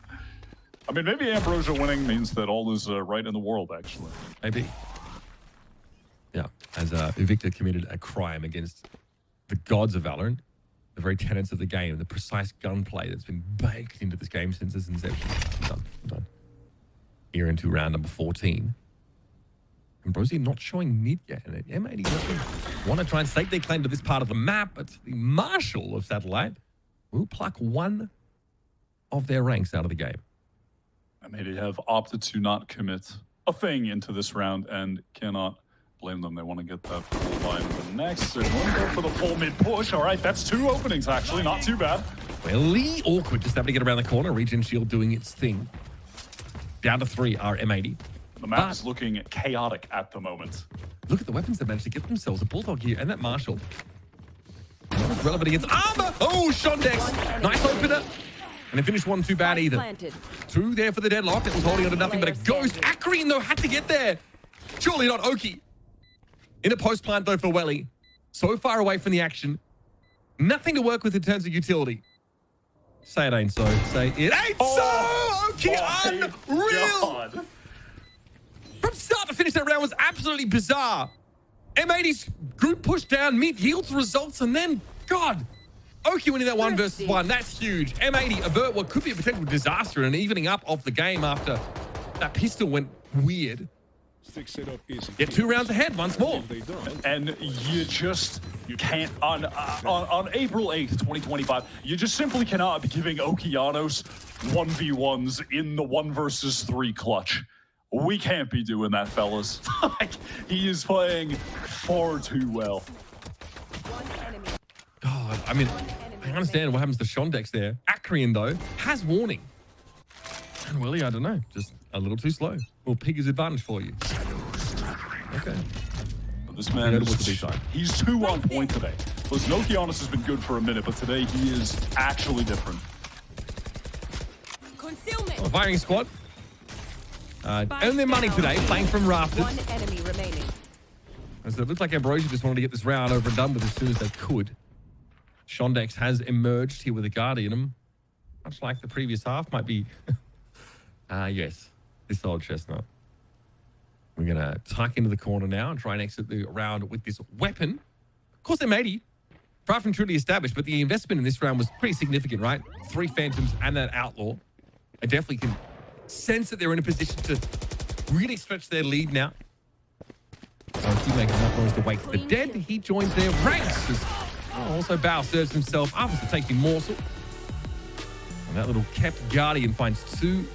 I mean, maybe Ambrosia winning means that all is right in the world, actually. Maybe. Yeah, as Victor committed a crime against the gods of Valorant, the very tenets of the game, the precise gunplay that's been baked into this game since its inception. I'm done. Here into round number 14. Ambrosia not showing mid yet, and M80 doesn't want to try and stake their claim to this part of the map, but the Marshal of Satellite will pluck 1 of their ranks out of the game. M80 have opted to not commit a thing into this round and cannot blame them. They want to get that full line of the next. They're going to go for the full mid push. All right, that's 2 openings, actually. Not too bad. Really awkward, just able to get around the corner. Regen Shield doing its thing. Down to 3 are M80. The map is looking chaotic at the moment. Look at the weapons they managed to get themselves. A Bulldog here and that Marshal. relevant against Armor. Oh, Shondex. Nice opener. And it finished 1 too bad either. 2 there for the deadlock. It was holding on to nothing but a ghost. Akrian, though, had to get there. Surely not Oki. In a post plant, though, for Welly. So far away from the action. Nothing to work with in terms of utility. Say it ain't so. Say it ain't so! Oki, unreal! God. From start to finish, that round was absolutely bizarre. M80's group pushed down, mid yields results, and then, God, Oki winning that 1 versus 1. That's huge. M80 avert what could be a potential disaster and evening up of the game after that pistol went weird. Get 2 rounds ahead once more. And you can't, on April 8th, 2025, you just simply cannot be giving Okeanos 1v1s in the 1 versus 3 clutch. We can't be doing that, fellas. He is playing far too well. God, I mean, I understand what happens to Shondex there. Akrian, though, has warning. And Willie, I don't know, just a little too slow. Well, pig is advantage for you. Okay. But this man, he's 2 on point today. Listen, Okeanos has been good for a minute, but today he is actually different. Oh, firing squad. Earn their money today, playing from rafters. 1 enemy remaining. As it looked like Ambrosia just wanted to get this round over and done with as soon as they could. Shondex has emerged here with a guard in him. Much like the previous half, might be... yes, this old chestnut. We're going to tuck into the corner now and try and exit the round with this weapon. Of course, M80, far from truly established, but the investment in this round was pretty significant, right? 3 Phantoms and that Outlaw. I definitely can sense that they're in a position to really stretch their lead now. He making enough noise to wake the dead. He joins their ranks. Also, Bao serves himself after taking morsel. And that little kept Guardian finds 2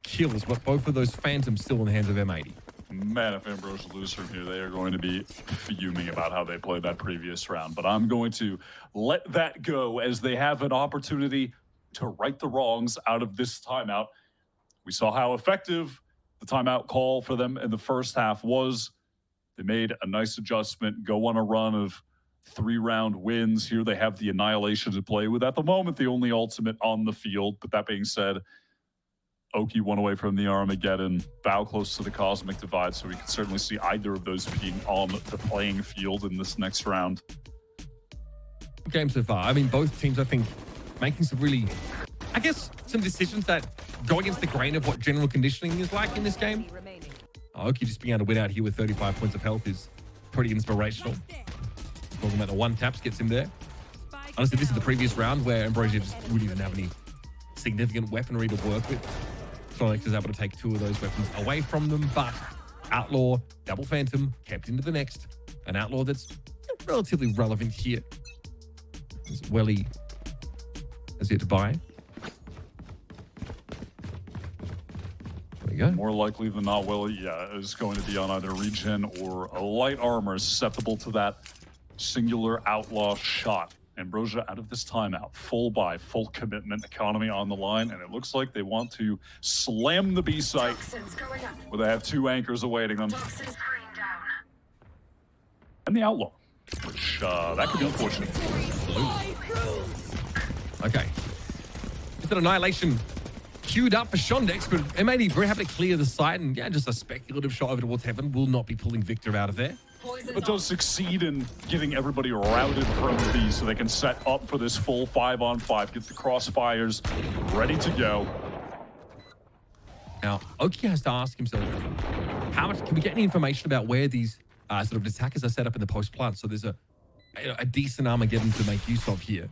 kills, but both of those Phantoms still in the hands of M80. Man, if Ambrosia lose from here, they are going to be fuming about how they played that previous round. But I'm going to let that go as they have an opportunity to right the wrongs out of this timeout. We saw how effective the timeout call for them in the first half was. They made a nice adjustment, go on a run of 3-round wins. Here they have the Annihilation to play with. At the moment, the only ultimate on the field. But that being said, Oki 1 away from the Armageddon, Bao close to the Cosmic Divide, so we can certainly see either of those being on the playing field in this next round. Game so far. I mean, both teams, I think, making some really, I guess, some decisions that go against the grain of what general conditioning is like in this game. Oki just being able to win out here with 35 points of health is pretty inspirational. Talking about the 1 taps gets him there. Honestly, this is the previous round where Ambrosia just really didn't have any significant weaponry to work with. Sonic is able to take 2 of those weapons away from them, but Outlaw, double Phantom, kept into the next. An Outlaw that's relatively relevant here. As Welly has yet to buy. There we go. More likely than not, Welly, is going to be on either regen or a light armor susceptible to that singular Outlaw shot. Ambrosia out of this timeout. Full buy, full commitment, economy on the line, and it looks like they want to slam the B site where they have 2 anchors awaiting them. And the Outlaw, which that could be unfortunate. Okay. Just an Annihilation queued up for Shondex, but M80 very happy to clear the site, and just a speculative shot over towards Heaven will not be pulling Victor out of there. But does succeed in getting everybody routed from B so they can set up for this full 5-on-5, get the crossfires ready to go. Now, Oki has to ask himself, how much can we get any information about where these sort of attackers are set up in the post plant? So there's a decent Armageddon to make use of here.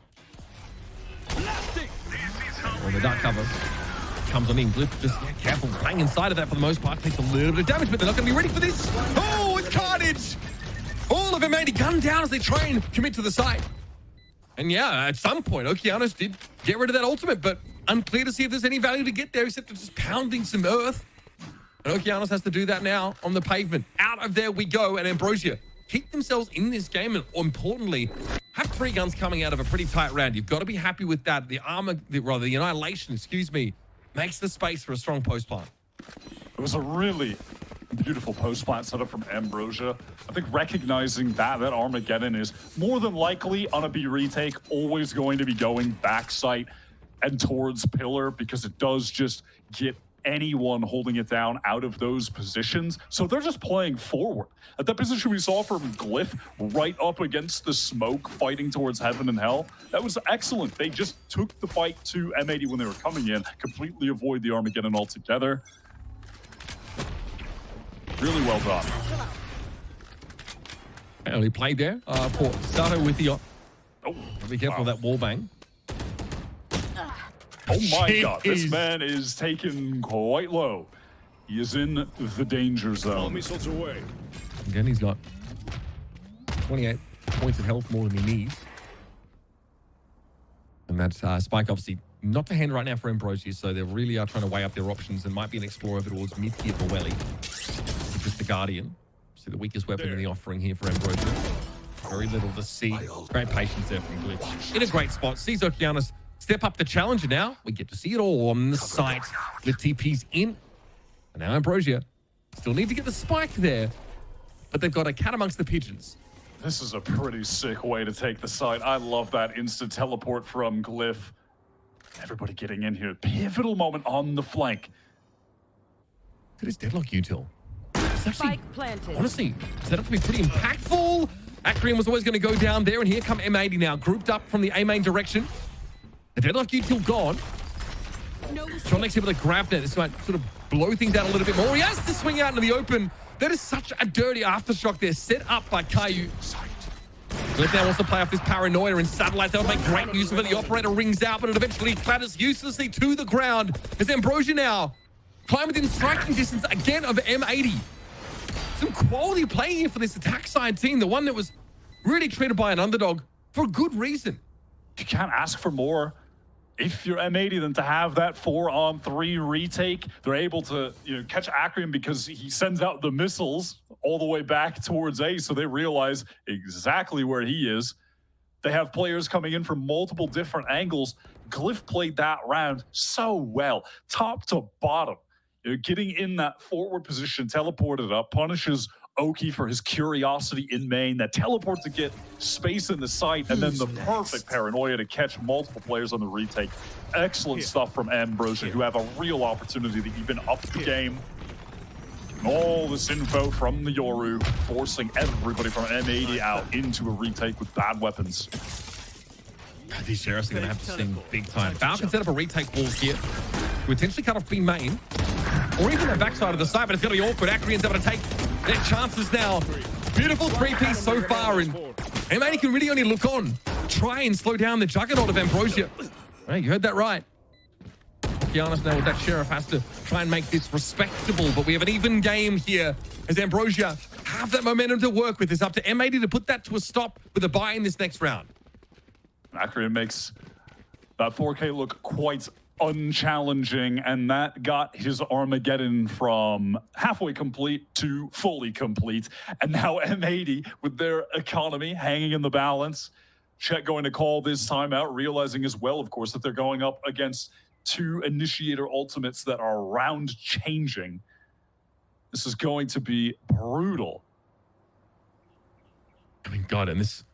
Well, the dark cover comes on in. Glyph just careful, playing inside of that for the most part, takes a little bit of damage, but they're not going to be ready for this. Oh, it's carnage! All of M80 gunned down as they try and commit to the site. And yeah, at some point, Okeanos did get rid of that ultimate, but unclear to see if there's any value to get there except for just pounding some earth. And Okeanos has to do that now on the pavement. Out of there we go, and Ambrosia keep themselves in this game, and importantly, have 3 guns coming out of a pretty tight round. You've got to be happy with that. The Annihilation, makes the space for a strong post plant. It was a really Beautiful post-plant setup from Ambrosia. I think recognizing that Armageddon is more than likely on a B retake, always going to be going backside and towards pillar, because it does just get anyone holding it down out of those positions. So they're just playing forward. At that position we saw from Glyph, right up against the smoke, fighting towards heaven and hell, that was excellent. They just took the fight to M80 when they were coming in, completely avoid the Armageddon altogether. Really well done. Early play there for Sato with the... Oh, be careful of that wall bang. Oh my God, this man is taken quite low. He is in the danger zone. Again, he's got 28 points of health more than he needs. And that's Spike, obviously, not to hand right now for Ambrosia, so they really are trying to weigh up their options and might be an explorer over towards mid here for Welly. Just the Guardian. So the weakest weapon in the offering here for Ambrosia. Very little to see. Great patience there from Glyph. In a great spot. Sees Okeanos step up the Challenger now. We get to see it all on the site with TPs in. And now Ambrosia still need to get the spike there, but they've got a cat amongst the pigeons. This is a pretty sick way to take the site. I love that instant teleport from Glyph. Everybody getting in here. Pivotal moment on the flank. Look at his deadlock util. It's actually, honestly, set up to be pretty impactful. Acrian was always going to go down there, and here come M80 now, grouped up from the A main direction. The deadlock util gone. Chondex able to grab that. This might sort of blow things out a little bit more. He has to swing out into the open. That is such a dirty aftershock there, set up by Caillou. Glyph now wants to play off this paranoia and satellite. They'll make great use of it. The operator rings out, but it eventually clatters uselessly to the ground. As Ambrosia now climb within striking distance again of M80. Some quality play here for this attack side team. The one that was really treated by an underdog for a good reason. You can't ask for more. If you're M80, then to have that 4-on-3 retake, they're able to catch Acrian because he sends out the missiles all the way back towards A, so they realize exactly where he is. They have players coming in from multiple different angles. Glyph played that round so well, top to bottom. Getting in that forward position, teleported up, punishes Oki for his curiosity in main, that teleport to get space in the site, and then the perfect paranoia to catch multiple players on the retake. Excellent stuff from Ambrosia, who have a real opportunity to even up the game. And all this info from the Yoru, forcing everybody from M80 out into a retake with bad weapons. These sheriffs are going to have to sting big time. Falcon set up a retake wall here to potentially cut off B main, or even the backside of the site, but it's going to be awkward. Acrian's able to take their chances now. Beautiful three-piece so far, and M80 can really only look on, try and slow down the juggernaut of Ambrosia. Hey, you heard that right. Giannis now with that sheriff has to try and make this respectable, but we have an even game here as Ambrosia have that momentum to work with. It's up to M80 to put that to a stop with a buy in this next round. Acrian makes that 4K look quite unchallenging, and that got his Armageddon from halfway complete to fully complete. And now M80 with their economy hanging in the balance. Chet going to call this timeout, realizing as well, of course, that they're going up against two initiator ultimates that are round changing. This is going to be brutal. I mean, God, and this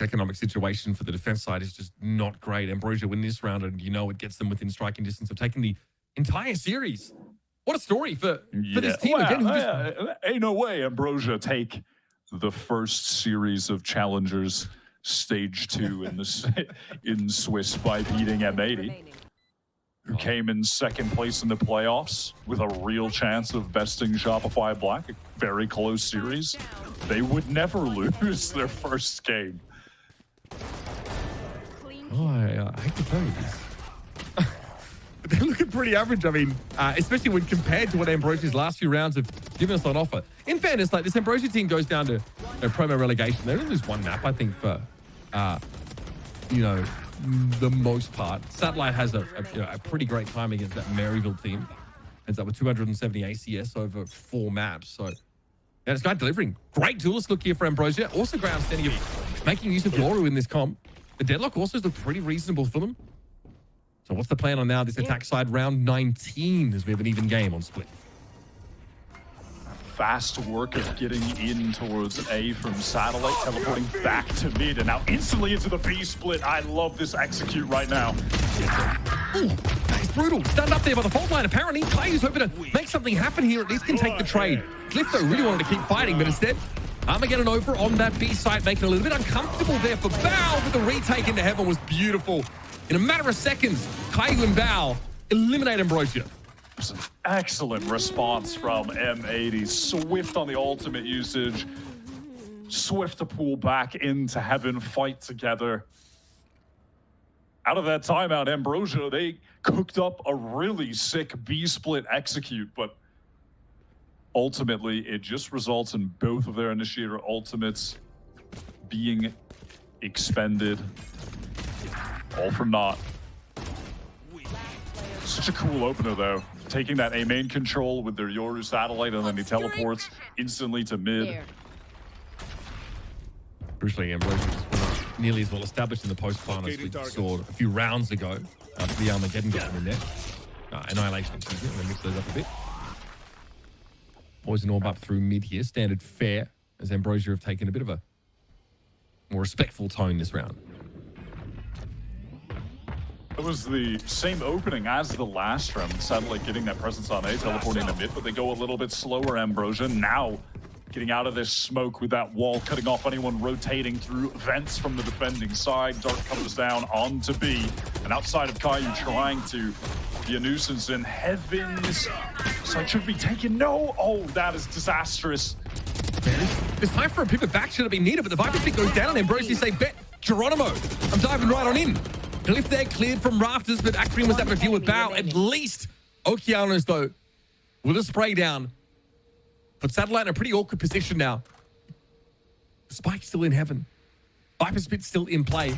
economic situation for the defense side is just not great. Ambrosia win this round, and it gets them within striking distance of taking the entire series. What a story for this team. Well, again. Ain't no way Ambrosia take the first series of Challengers Stage 2 in Swiss by beating M80, who came in second place in the playoffs with a real chance of besting Shopify Black. A very close series. They would never lose their first game. Oh, I hate to tell you this. But they're looking pretty average. I mean, especially when compared to what Ambrosia's last few rounds have given us on offer. In fairness, like this Ambrosia team goes down to promo relegation. They only lose one map, I think, for the most part. Satellite has a pretty great time against that Maryville team. Ends up with 270 ACS over 4 maps. So yeah, it's not delivering. Great duelist look here for Ambrosia. Also great understanding of making use of Yoru in this comp. The deadlock also look pretty reasonable for them. So what's the plan on now this attack side round 19 as we have an even game on split? fast work of getting in towards A from Satellite, teleporting back to mid, and now instantly into the B split. I love this execute right now. Ooh, that's brutal. Stunned up there by the fault line, apparently. Kayu's hoping to make something happen here, at least can take the trade. Cliff, though, really wanted to keep fighting, but instead, Armageddon over on that B site, making it a little bit uncomfortable there for Bao, but the retake into heaven was beautiful. In a matter of seconds, Kayu and Bao eliminate Ambrosia. An excellent response from M80. Swift on the ultimate usage. Swift to pull back into heaven, fight together. Out of that timeout, Ambrosia, they cooked up a really sick B-split execute, but ultimately it just results in both of their initiator ultimates being expended. All for naught. Such a cool opener, though. Taking that A main control with their Yoru satellite, and then he teleports instantly to mid. Crucially, Ambrosia was nearly as well established in the post-plan as we saw a few rounds ago. The Armageddon got them in there. Annihilation, excuse me. I'm going to mix those up a bit. Poison orb up through mid here. Standard fair, as Ambrosia have taken a bit of a more respectful tone this round. It was the same opening as the last round. Satellite getting that presence on A, teleporting to mid, but they go a little bit slower, Ambrosia. Now getting out of this smoke with that wall, cutting off anyone rotating through vents from the defending side. Dart comes down onto B, and outside of Kayu trying to be a nuisance in heavens. So it should be taken. No! Oh, that is disastrous. It's time for a pivot back, should have been needed, but the Viper pick goes down. Ambrosia say, bet Geronimo, I'm diving right on in. Cliff there cleared from rafters, but Akrian was able to deal with Bao. At least Okeanos, though, with a spray down. But Satellite in a pretty awkward position now. Spike's still in heaven. Viper Spit's still in play.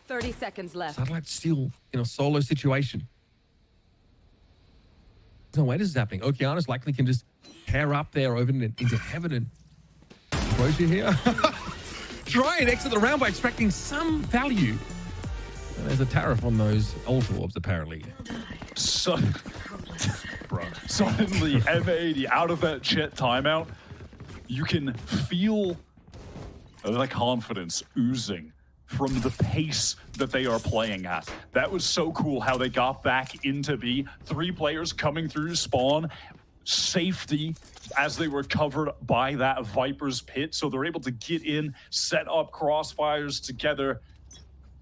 30 seconds left. Satellite's still in a solo situation. There's no way this is happening. Okeanos likely can just pair up there over into heaven, and Ambrosia here. Try and exit the round by extracting some value. And there's a tariff on those ult orbs, apparently. So, bro, suddenly M80 out of that Jet timeout, you can feel the confidence oozing from the pace that they are playing at. That was so cool how they got back into B. 3 players coming through spawn. Safety as they were covered by that Viper's pit. So they're able to get in, set up crossfires together,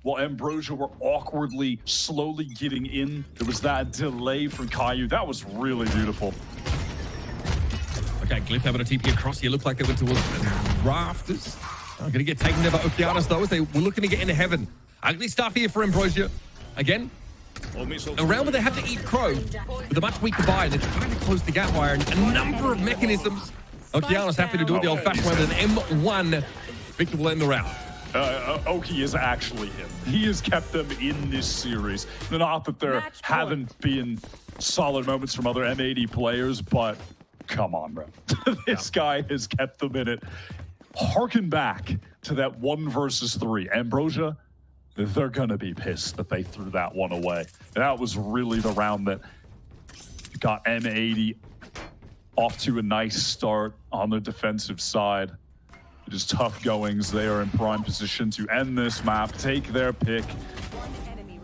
while Ambrosia were awkwardly, slowly getting in. There was that delay from Kayu. That was really beautiful. Okay, Glyph having a TP across here. Looked like they went towards the rafters. Going to get taken there by Okeanos, though, as they were looking to get into heaven. Ugly stuff here for Ambrosia. Again, a round where they have to eat crow with a much weaker buy. They're trying to close the gap wire and a number of mechanisms. Okeanos happy to do it the old-fashioned way with an M1. Victor will end the round. Oki is actually him. He has kept them in this series. Not that there haven't been solid moments from other M80 players, but come on, bro. This guy has kept them in it. Harken back to that 1 versus 3. Ambrosia, they're going to be pissed that they threw that one away. That was really the round that got M80 off to a nice start on the defensive side. It is tough goings. They are in prime position to end this map, take their pick,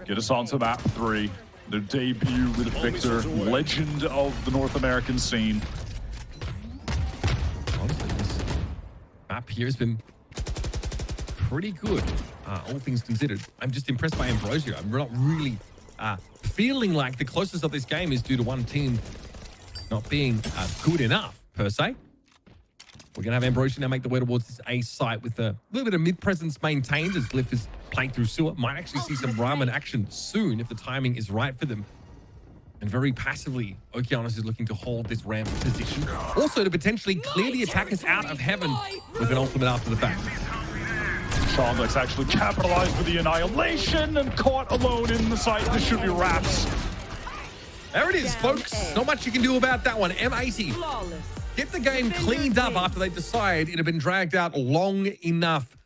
get us onto map 3. Their debut with Victor, legend of the North American scene. Honestly, this map here has been pretty good, all things considered. I'm just impressed by Ambrosia. I'm not really feeling like the closest of this game is due to one team not being good enough, per se. We're going to have Ambrosia now make the way towards this A site with a little bit of mid-presence maintained as Glyph is playing through sewer. Might actually see some Ramen action soon if the timing is right for them. And very passively, Okeanos is looking to hold this ramp position. Also to potentially clear the attackers out of heaven with an ultimate after the fact. Shondex actually capitalized with the annihilation and caught alone in the site. This should be wraps. There it is, folks. Not much you can do about that one. M80. Get the game cleaned up after they decide it had been dragged out long enough.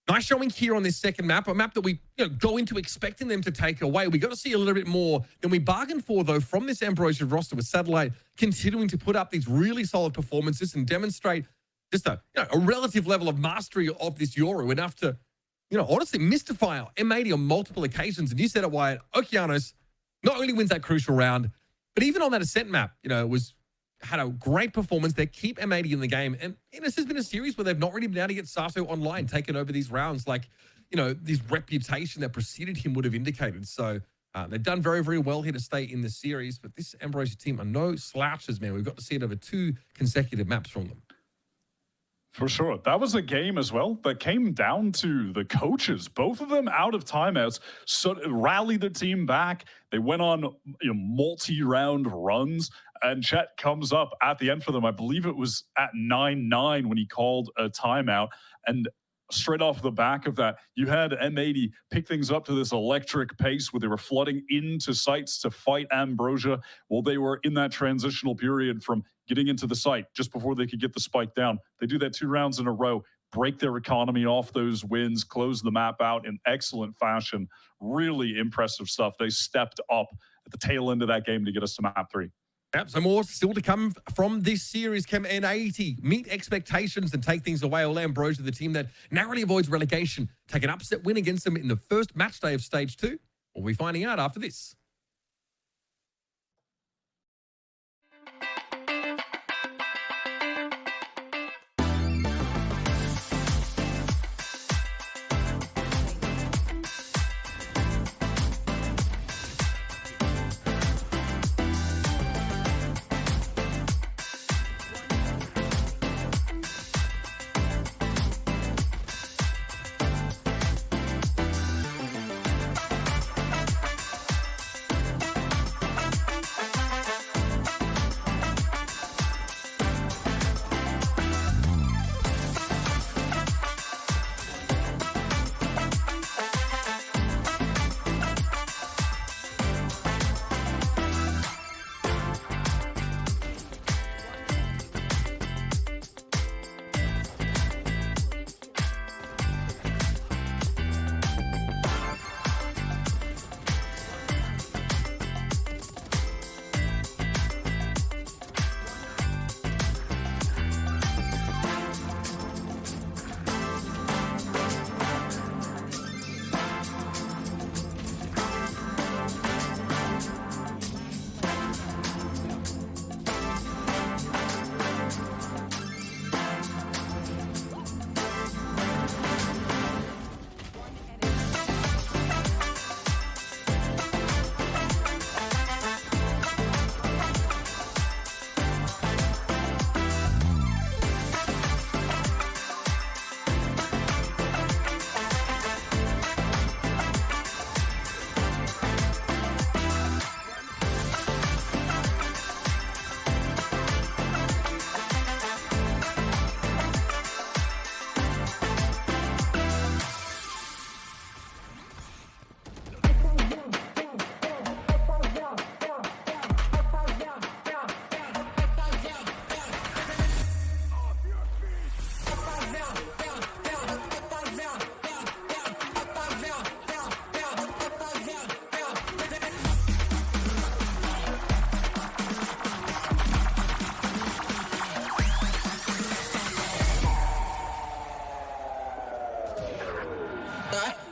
Nice showing here on this second map, a map that we go into expecting them to take away. We got to see a little bit more than we bargained for, though, from this Ambrosia roster, with Satellite continuing to put up these really solid performances and demonstrate just a relative level of mastery of this Yoru, enough to, honestly mystify M80 on multiple occasions. And you said it, Wyatt, Okeanos not only wins that crucial round, but even on that Ascent map, had a great performance there, keep M80 in the game. And this has been a series where they've not really been able to get Sato online, taken over these rounds like, this reputation that preceded him would have indicated. So they've done very, very well here to stay in the series. But this Ambrosia team are no slouches, man. We've got to see it over 2 consecutive maps from them. For sure. That was a game as well that came down to the coaches, both of them out of timeouts, so rallied the team back. They went on multi-round runs, and Chet comes up at the end for them. I believe it was at 9-9 when he called a timeout. And straight off the back of that, you had M80 pick things up to this electric pace where they were flooding into sites to fight Ambrosia while they were in that transitional period from getting into the site just before they could get the spike down. They do that 2 rounds in a row, break their economy off those wins, close the map out in excellent fashion. Really impressive stuff. They stepped up at the tail end of that game to get us to map 3. Yep, so more still to come from this series. Can M80 meet expectations and take things away? All Ambrosia, the team that narrowly avoids relegation, take an upset win against them in the first match day of Stage 2. We'll be finding out after this.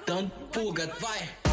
Don't forget why.